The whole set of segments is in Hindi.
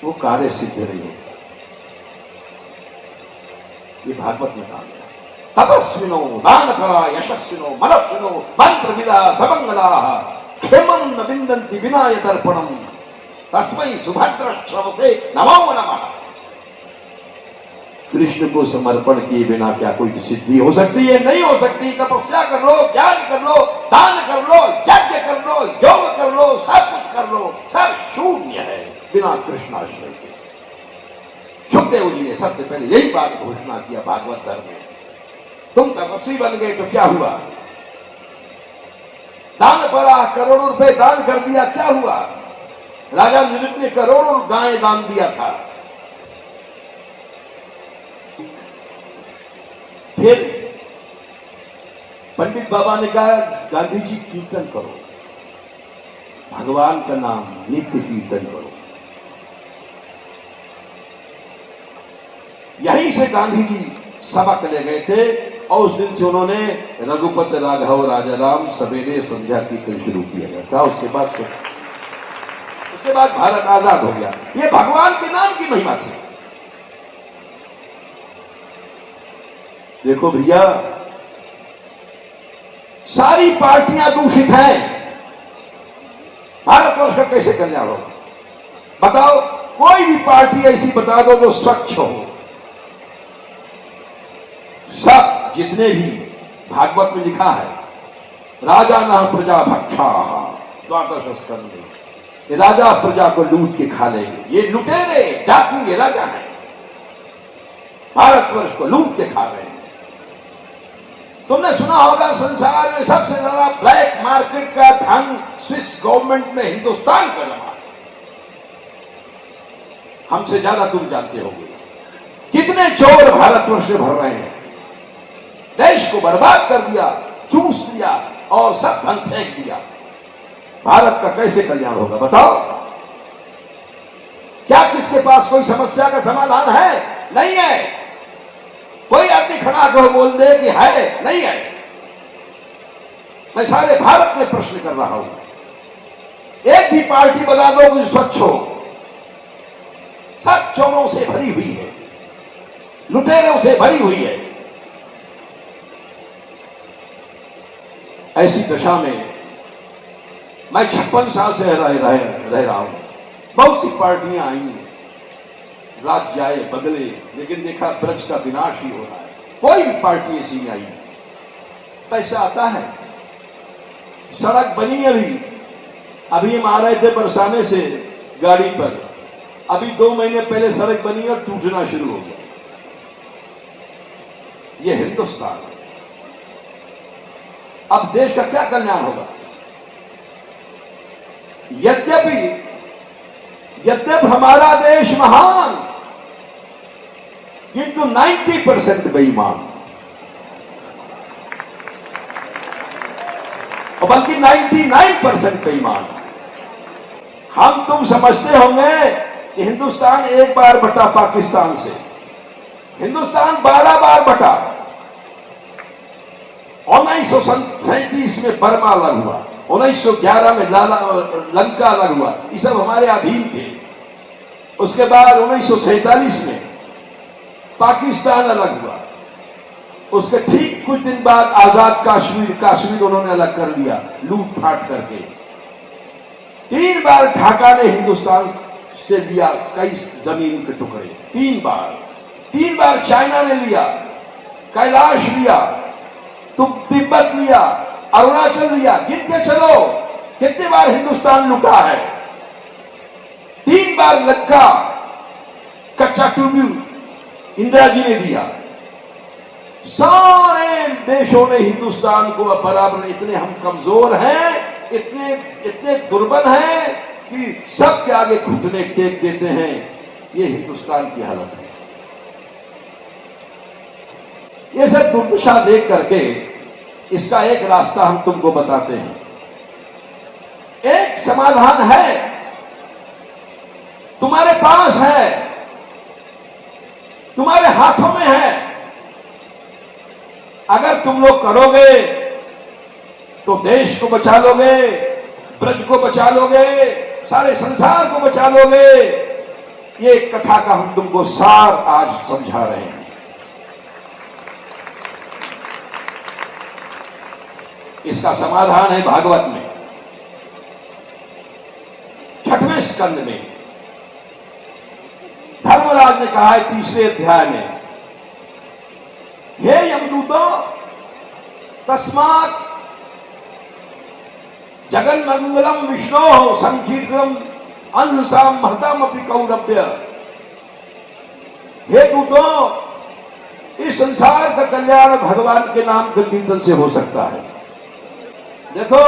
वो कार्य सिद्ध नहीं होता। ये भागवत में कहा गया, तपस्विनो दानपरा यशस्विनो मनस्विनो मंत्र विदा समंगला क्षेमं न विन्दन्ति विनाय दर्पणम तस्मै सुभद्र श्रवसे नमो नमः। कृष्ण को समर्पण किए बिना क्या कोई सिद्धि हो सकती है? नहीं हो सकती। तपस्या कर लो, ज्ञान कर लो, दान कर लो, यज्ञ कर लो, योग कर लो, सब कुछ कर लो, सब शून्य है बिना कृष्णाश्रय के। सुखदेव जी ने सबसे पहले यही बात घोषणा किया भागवत धर्म में। तुम तपस्वी बन गए तो क्या हुआ? दान पड़ा, करोड़ों रुपए दान कर दिया, क्या हुआ? राजा नृप ने करोड़ों गाय दान दिया था। फिर पंडित बाबा ने कहा, गांधी जी कीर्तन करो, भगवान का नाम नित्य कीर्तन करो। यहीं से गांधी जी सबक ले गए थे और उस दिन से उन्होंने रघुपति राघव राजा राम सवेरे संध्या कीर्तन शुरू किया गया था। उसके बाद भारत आजाद हो गया। ये भगवान के नाम की महिमा थी। देखो भैया, सारी पार्टियां दूषित हैं, भारतवर्ष का कैसे कल्याण होगा? बताओ, कोई भी पार्टी ऐसी बता दो जो स्वच्छ हो। सब जितने भी भागवत में लिखा है, राजा न प्रजा भक्षा, द्वादश स्कंद में, ये राजा प्रजा को लूट के खा लेंगे। ये लुटेरे डाकू ये राजा है, भारतवर्ष को लूट के खा रहे हैं। तुमने सुना होगा संसार में सबसे ज्यादा ब्लैक मार्केट का धन स्विस गवर्नमेंट में हिंदुस्तान का जमा। हमसे ज्यादा तुम जानते होगे कितने चोर भारतवर्ष से भर रहे हैं। देश को बर्बाद कर दिया, चूस लिया और सब धन फेंक दिया। भारत का कैसे कल्याण होगा बताओ? क्या किसके पास कोई समस्या का समाधान है? नहीं है। कोई आदमी खड़ा कर बोल दे कि है, नहीं है। मैं सारे भारत में प्रश्न कर रहा हूं। एक भी पार्टी बना दो जो स्वच्छ हो। सब चोरों से भरी हुई है, लुटेरों से भरी हुई है। ऐसी दशा में मैं 56 साल से रह रहा हूं। बहुत सी पार्टियां आई, राज्य आए बदले, लेकिन देखा ब्रज का विनाश ही हो रहा है। कोई भी पार्टी ऐसी नहीं आई। पैसा आता है, सड़क बनी अभी हम आ रहे थे बरसाने से गाड़ी पर, अभी 2 महीने पहले सड़क बनी और टूटना शुरू हो गया। यह हिंदुस्तान है। अब देश का क्या कल्याण होगा? यद्यपि हमारा देश महान, किंतु 90% बेईमान, और बल्कि 99% बेईमान। हम तुम समझते होंगे कि हिंदुस्तान एक बार बटा पाकिस्तान से, हिंदुस्तान 12 बार बटा। 1937 में बर्मा अलग हुआ, 1911 में लंका अलग हुआ, ये सब हमारे अधीन थे। उसके बाद 1947 में पाकिस्तान अलग हुआ। उसके ठीक कुछ दिन बाद आजाद कश्मीर उन्होंने अलग कर लिया, लूट फाट करके। 3 बार ढाका ने हिंदुस्तान से लिया कई जमीन के टुकड़े, 3 बार चाइना ने लिया, कैलाश लिया, तिब्बत लिया, अरुणाचल लिया। गिनते चलो कितने बार हिंदुस्तान लुटा है। 3 बार लंका, कच्चा टूबू इंदिरा जी ने दिया। सारे देशों ने हिंदुस्तान को बराबर। इतने हम कमजोर हैं, इतने दुर्बल हैं कि सबके आगे घुटने टेक देते हैं। ये हिंदुस्तान की हालत है। ये सब दुर्दशा देख करके इसका एक रास्ता हम तुमको बताते हैं। एक समाधान है, तुम्हारे पास है, तुम्हारे हाथों में है। अगर तुम लोग करोगे तो देश को बचा लोगे, ब्रज को बचा लोगे, सारे संसार को बचा लोगे। ये कथा का हम तुमको सार आज समझा रहे हैं। इसका समाधान है भागवत में 6वें स्कंद में। धर्मराज ने कहा है 3रे अध्याय में, हे यमदूतों, तस्मात् जगन मंगलम विष्णो संकीर्तनम अंसाम महतम अपि कौरव्य। हे दूतों, इस संसार का कल्याण भगवान के नाम के कीर्तन से हो सकता है। देखो,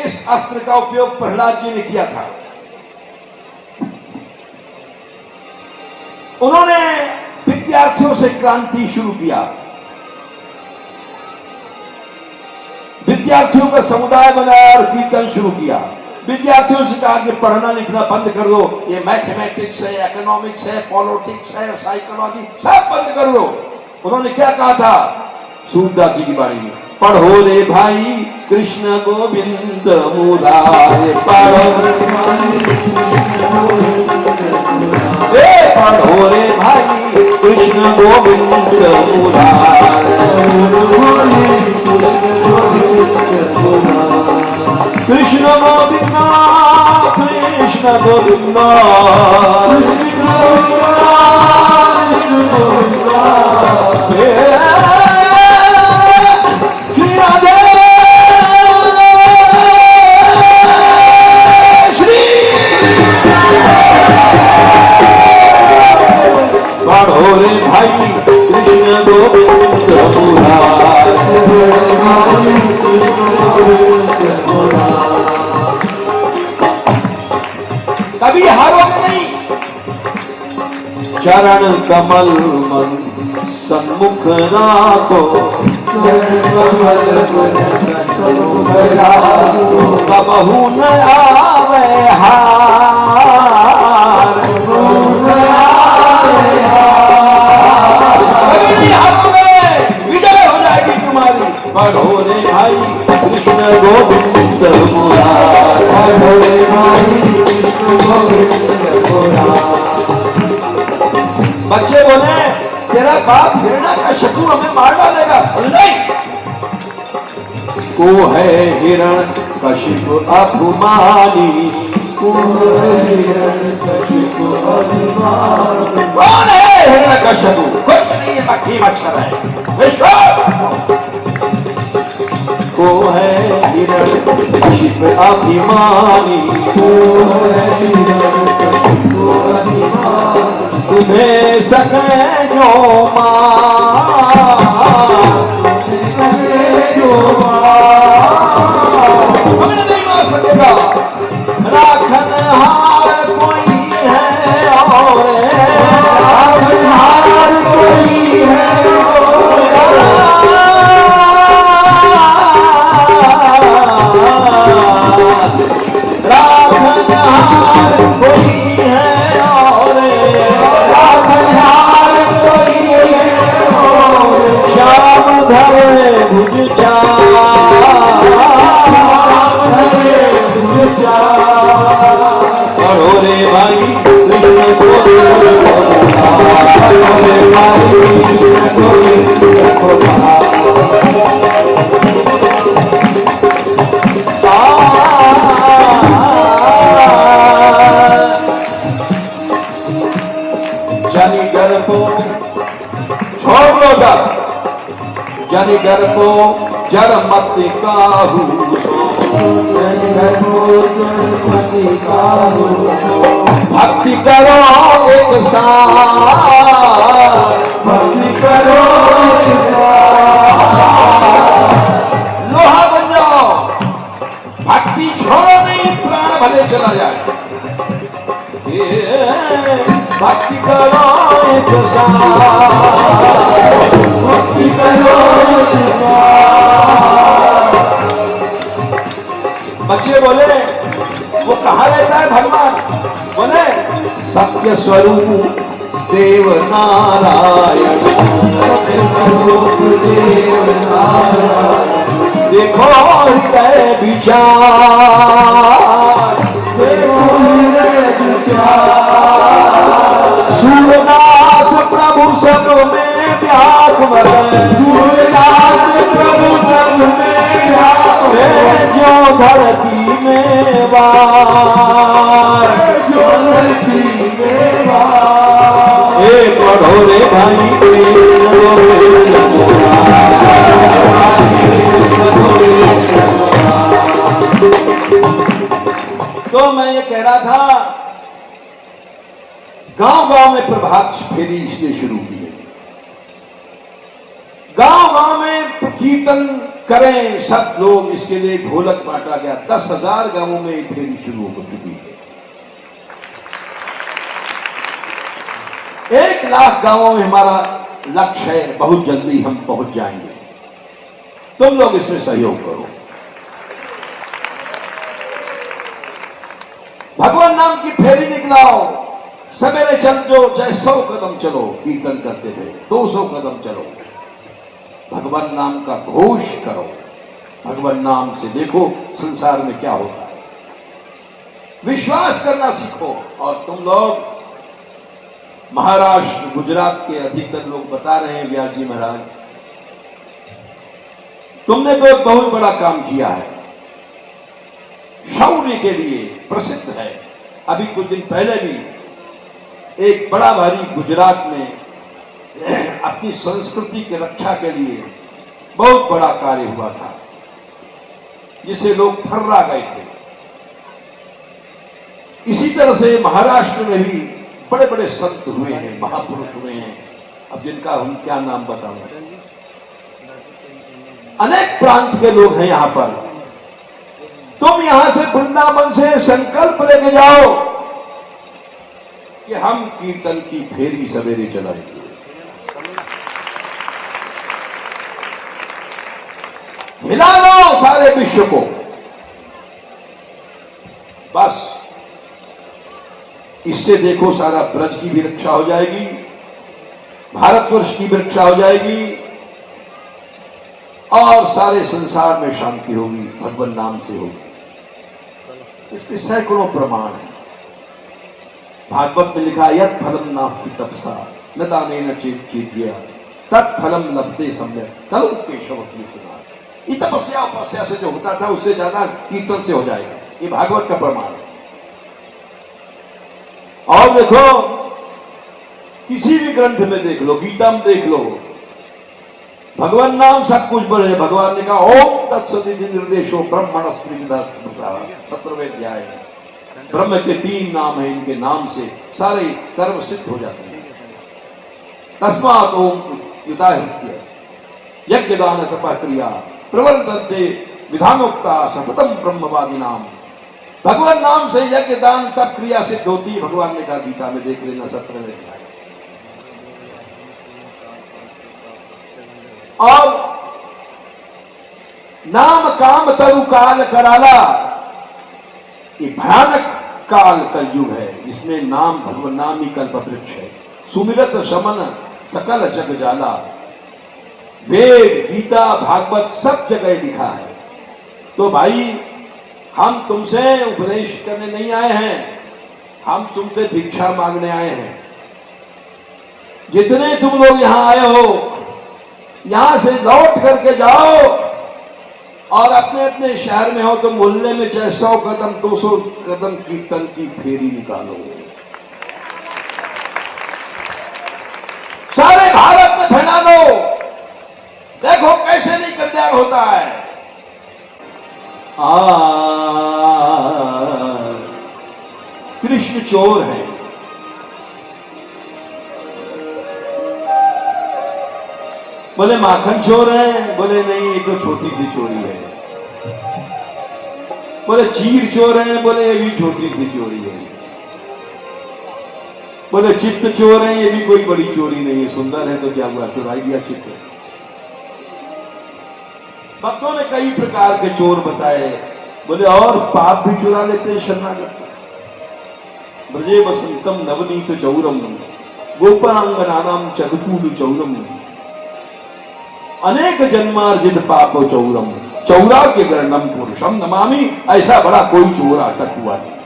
इस अस्त्र का उपयोग प्रहलाद जी ने किया था। उन्होंने विद्यार्थियों से क्रांति शुरू किया, विद्यार्थियों का समुदाय बनाया और कीर्तन शुरू किया। विद्यार्थियों से कहा कि पढ़ना लिखना बंद कर दो, ये मैथमेटिक्स है, इकोनॉमिक्स है, पॉलिटिक्स है, साइकोलॉजी सब बंद कर दो। उन्होंने क्या कहा था? सूरदास जी की बाणी में, पढ़ो रे भाई कृष्ण गोविंद मुरारे, पढ़ो रे भाई कृष्ण गोविंद मुरारे, कृष्ण गोविंद कृष्ण गोविंद श्री राधे श्री। पढ़ो रे भाई कृष्ण गोविंद मुरारे, कभी हारोगे नहीं। चरण कमल मन सन्मुख राखो, कबहू न आवे हार, कभी नहीं हारोगे, विजय हो जाएगी तुम्हारी। पढ़ो रे भाई कृष्ण गोविंद मुरारे, पढ़ो रे भाई कृष्ण गोविंद मुरारे। बच्चे बोले तेरा बाप हिरण्यकशिपु हमें मार डालेगा। नहीं, को है हिरण्यकशिपु अभिमानी, कौन है हिरण्यकशिपु? कुछ नहीं है, मक्खी मच्छर है। विश्व को है हिरण्यकशिपु अभिमानी, तुम्हें सके जो हमें नहीं मार सकेगा। राखन हार कोई है और राखन हार कोई है, राखन हार कोई है और श्याम धरे भुज पढ़ो रे भाई कृष्ण गोविंद, पढ़ो रे भाई कृष्ण गोविंद। जनी घर को छोड़ लो डर, जनी घर को जड़ मत काहू, जनी घर को जड़ मत काहू, भक्ति करो एक साथ, भक्ति करो एक साथ। लोहा बन जाओ, भक्ति छोड़ो नहीं, प्राण भले चला जाए। भक्ति करो एक साथ, भक्ति करो एक साथ। बच्चे बोले वो कहाँ रहता है भगवान? बोले सत्य स्वरूप देव नारायण, सत्य स्वरूप देव नारायण। देखो हृदय विचार, देखो हृदय विचार, प्रभु सब में व्याकुल, सूरदास प्रभु सब में व्याकुल, जो धरती में वार, जो धरती में वार, एक बढ़ोरे भाई तो मैं ये कह रहा था, गांव-गांव में प्रभात फेरी इसलिए शुरू की गई। गांव-गांव में कीर्तन करें सब लोग, इसके लिए ढोलक बांटा गया। 10,000 गांवों में फेरी शुरू हो चुकी है। 1 लाख गांवों में हमारा लक्ष्य है, बहुत जल्दी हम पहुंच जाएंगे। तुम लोग इसमें सहयोग करो। भगवान नाम की फेरी निकलाओ। सवेरे चल जो, चाहे 100 कदम चलो, कीर्तन करते हुए 200 कदम चलो, भगवान नाम का घोष करो। भगवान नाम से देखो संसार में क्या होता है। विश्वास करना सीखो। और तुम लोग महाराष्ट्र, गुजरात के अधिकतर लोग बता रहे हैं, व्यास जी महाराज, तुमने तो एक बहुत बड़ा काम किया है, शौर्य के लिए प्रसिद्ध है। अभी कुछ दिन पहले भी एक बड़ा भारी गुजरात में अपनी संस्कृति की रक्षा के लिए बहुत बड़ा कार्य हुआ था, जिसे लोग थर्रा गए थे। इसी तरह से महाराष्ट्र में भी बड़े बड़े संत हुए हैं, महापुरुष हुए हैं, अब जिनका हम क्या नाम बताऊं। अनेक प्रांत के लोग हैं यहां पर। तुम यहां से वृंदावन से संकल्प लेके जाओ कि हम कीर्तन की फेरी सवेरे चलाएंगे। हिला लो सारे विश्व को। बस इससे देखो सारा ब्रज की भी रक्षा हो जाएगी, भारतवर्ष की भी रक्षा हो जाएगी, और सारे संसार में शांति होगी, भगवान नाम से होगी। इसके सैकड़ों प्रमाण हैं। भागवत में लिखा, यत् फलम नास्ति तपसा न दानेन चेत कीर्त्या तत्फलम लभते सम्यक कलु केशव कीर्तनात्। ये तपस्या उपस्या से जो होता था उससे ज्यादा कीर्तन से हो जाएगा। ये भागवत का प्रमाण है। और देखो, किसी भी ग्रंथ में देख लो, गीता में देख लो, भगवान नाम सब कुछ बड़े। भगवान ने कहा, ओम तत्सदिति निर्देशो ब्रह्मणस्त्रिविधा स्मृता। 17वें अध्याय में ब्रह्म के 3 नाम है, इनके नाम से सारे कर्म सिद्ध हो जाते हैं। तस्मात् ओम युताहृत्य यज्ञ दान तपः क्रिया प्रवर्तन्ते विधानोक्ता सततम ब्रह्मवादी नाम। भगवान नाम से यज्ञ दान तप क्रिया सिद्ध होती है। भगवान ने कहा, गीता में देख लेना 17वें अध्याय। और नाम काम तरु काल कराला, ये भयानक काल कलयुग है। इसमें नाम, भगवान नाम ही कल्प वृक्ष है। सुमिरत शमन सकल जग जाला। वेद, गीता, भागवत सब जगह लिखा है। तो भाई, हम तुमसे उपदेश करने नहीं आए हैं, हम तुमसे भिक्षा मांगने आए हैं। जितने तुम लोग यहां आए हो, यहां से लौट करके जाओ और अपने अपने शहर में हो तो मोहल्ले में चाहे 100 कदम 200 कदम कीर्तन की फेरी निकालो। सारे भारत में फैला दो। देखो कैसे नहीं कल्याण होता है। कृष्ण चोर है। बोले माखन चोर है, बोले नहीं, ये तो छोटी सी चोरी है। बोले चीर चोर है, बोले ये भी छोटी सी चोरी है। बोले चित्त चोर है, ये भी कोई बड़ी चोरी नहीं है, सुंदर है तो क्या हुआ, चुराई दिया चित्त। भक्तों ने कई प्रकार के चोर बताए। बोले और पाप भी चुरा लेते हैं शरणागत। ब्रजे बसंतम नवनीत चौरम गोपांगनानाम चदकूल चौरम अनेक जन्मार्जित पापो चौरम चौराग्य गणम पुरुषम नमामि। ऐसा बड़ा कोई चोर आज तक हुआ नहीं।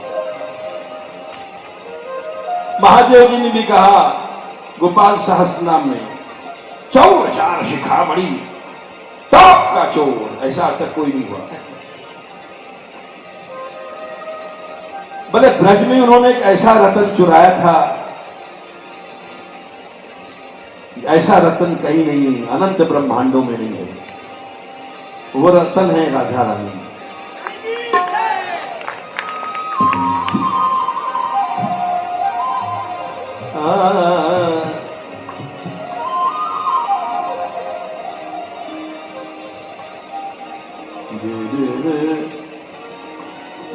महादेव जी ने भी कहा गोपाल सहस्त्र नाम में चौर चार शिखामणि टॉप का चोर, ऐसा आज तक कोई नहीं हुआ। बोले ब्रज में उन्होंने एक ऐसा रतन चुराया था, ऐसा रतन कहीं नहीं है, अनंत ब्रह्मांडों में नहीं है। वो रतन है राधा रानी।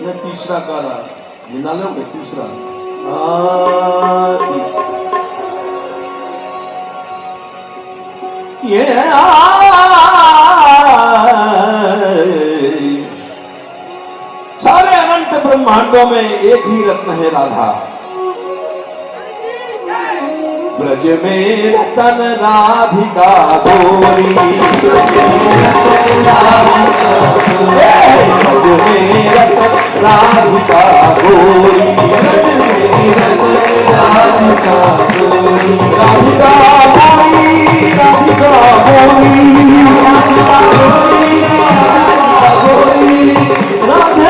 मैं तीसरा गाना गिना लोगे, तीसरा ये सारे अनंत ब्रह्मांडों में एक ही रत्न है राधा। ब्रज में रतन राधिका गोरी, ब्रज में रतन राधिका गोरी, राधिका गोरी, राधिका गोरी, राधिका गोरी, राधे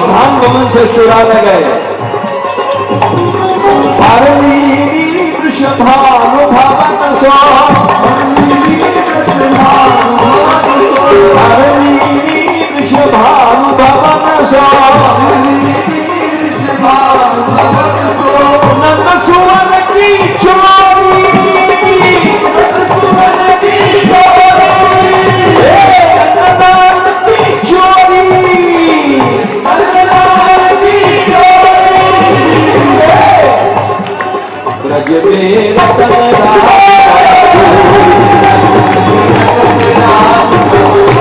धाम गमन से चुरा ले गए। वृषभानुभावन सो, वृषभानुभावन सो, नंद सुवन की चोरी, ब्रज में रतन राधिका गोरी,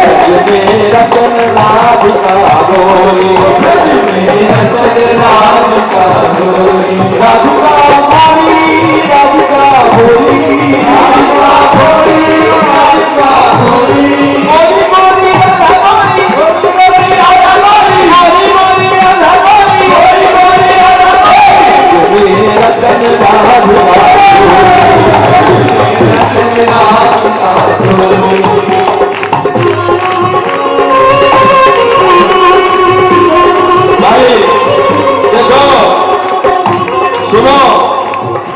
ब्रज में रतन राधिका गोरी, राधिका गोरी, राधिका गोरी, राधिका गोरी, राधिका गोरी, गोरी गोरी राधा गोरी, गोरी राधा गोरी, गोरी गोरी राधा गोरी, गोरी गोरी राधा गोरी, रतन राधिका भाई देखो सुनो,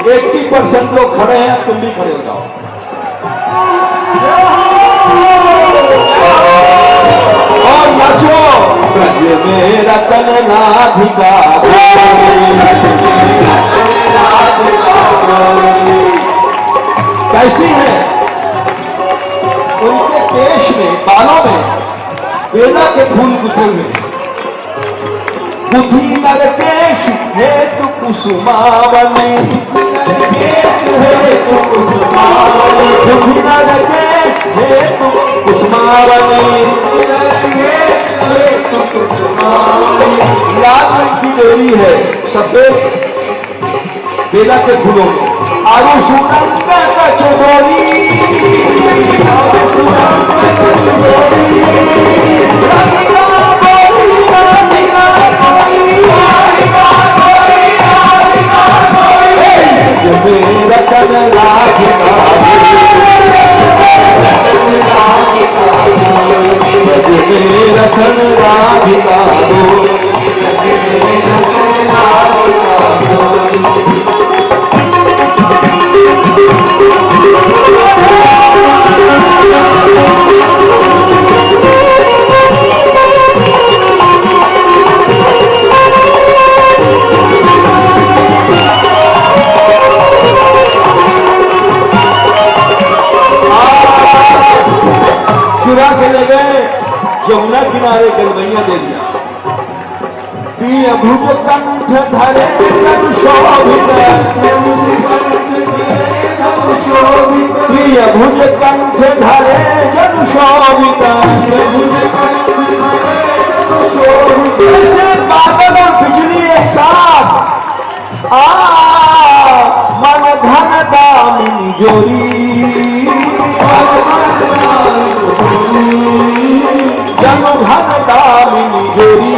80% लोग खड़े हैं, तुम भी खड़े हो जाओ। और नाचो, ब्रज में रतन राधिका कैसी है? उनके केश में, बालों में बेला के फूल गुथे हुए। बुद्धि नरकेश हेतु कुसुमावली, नरकेश हेतु कुसुमावली, बुद्धि नरकेश हेतु कुसुमावली, हेतु कुसुमावली। लाल रंग की डोरी है, सफेद बेला के फूलों में। आरु सुरंग का चोरी, आरु सुरंग का चोरी, राधिका गोरी, राधिका गोरी, राधिका गोरी, राधिका गोरी, रतन राधिका गोरी, रतन राधिका गोरी। चुरा के ले गए यमुना किनारे गलबैया दे दिया। प्रिय भुज कंठ धरे जन शोभित, प्रिय भुज कंठ धरे जन शोभित, ऐसे बादल और बिजली एक साथ मन धन दामिनी जोरी, जन धन दामिनी जोरी।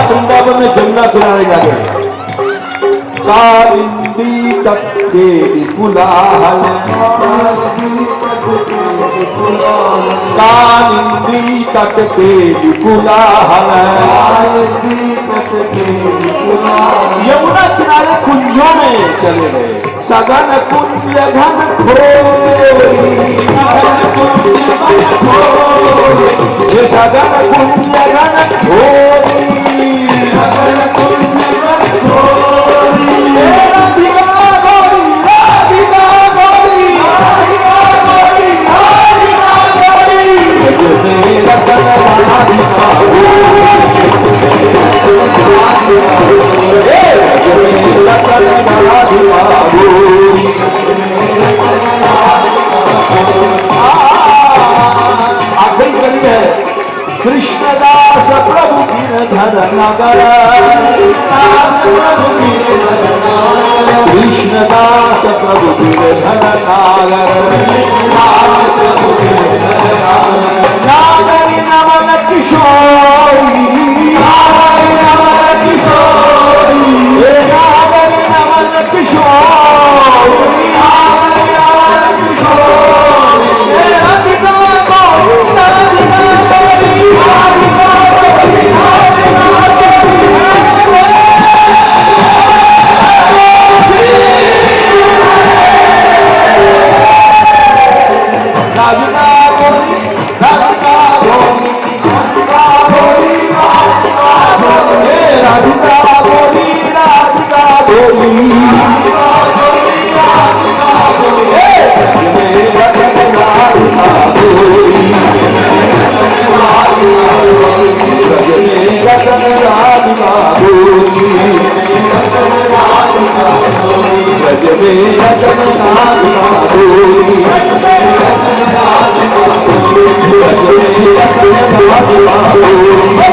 वृंदावन में जमुना किनारे जाके कालिंदी तट के विपुलाहल, कालिंदी तट के विपुलाहल, यमुना किनारे कुंजों में चले गए। सघन कुंज घन खोरी, सघन कुंज घन खोरी, कृष्णदास प्रभु गिरधर नगर, कृष्णदास प्रभु गिरधर नागर, नमन किशोरी, नागर नमन किशोरी, Hare